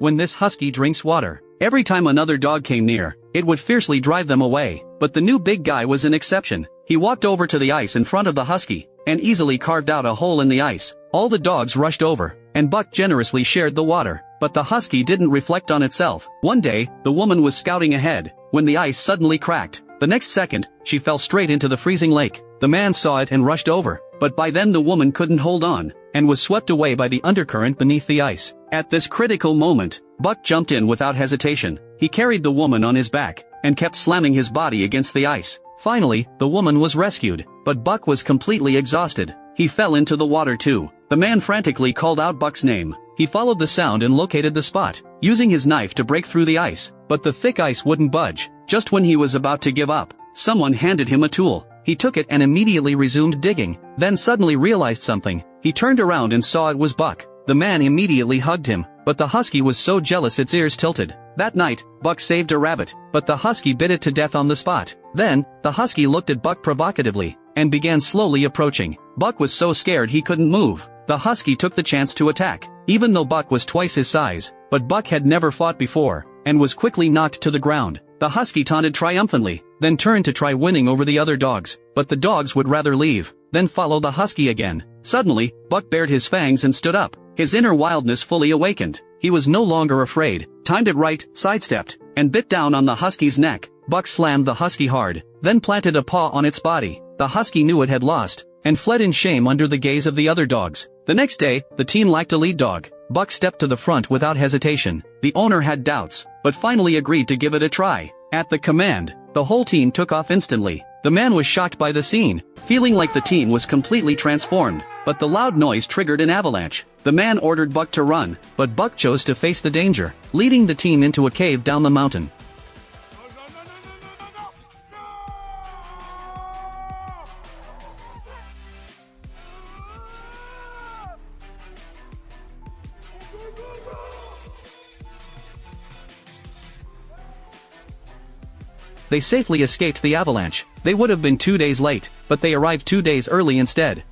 when this husky drinks water. Every time another dog came near, it would fiercely drive them away. But the new big guy was an exception. He walked over to the ice in front of the husky, and easily carved out a hole in the ice. All the dogs rushed over, and Buck generously shared the water. But the husky didn't reflect on itself. One day, the woman was scouting ahead, when the ice suddenly cracked. The next second, she fell straight into the freezing lake. The man saw it and rushed over, but by then the woman couldn't hold on, and was swept away by the undercurrent beneath the ice. At this critical moment, Buck jumped in without hesitation. He carried the woman on his back, and kept slamming his body against the ice. Finally, the woman was rescued, but Buck was completely exhausted. He fell into the water too. The man frantically called out Buck's name. He followed the sound and located the spot, using his knife to break through the ice, but the thick ice wouldn't budge. Just when he was about to give up, someone handed him a tool. He took it and immediately resumed digging, then suddenly realized something. He turned around and saw it was Buck. The man immediately hugged him, but the husky was so jealous its ears tilted. That night, Buck saved a rabbit, but the husky bit it to death on the spot. Then, the husky looked at Buck provocatively, and began slowly approaching. Buck was so scared he couldn't move. The husky took the chance to attack, even though Buck was twice his size. But Buck had never fought before, and was quickly knocked to the ground. The husky taunted triumphantly, then turned to try winning over the other dogs, but the dogs would rather leave, then follow the husky again. Suddenly, Buck bared his fangs and stood up. His inner wildness fully awakened. He was no longer afraid, timed it right, sidestepped, and bit down on the husky's neck. Buck slammed the husky hard, then planted a paw on its body. The husky knew it had lost, and fled in shame under the gaze of the other dogs. The next day, the team lacked a lead dog. Buck stepped to the front without hesitation. The owner had doubts, but finally agreed to give it a try. At the command, the whole team took off instantly. The man was shocked by the scene, feeling like the team was completely transformed. But the loud noise triggered an avalanche. The man ordered Buck to run, but Buck chose to face the danger, leading the team into a cave down the mountain. They safely escaped the avalanche. They would have been 2 days late, but they arrived 2 days early instead.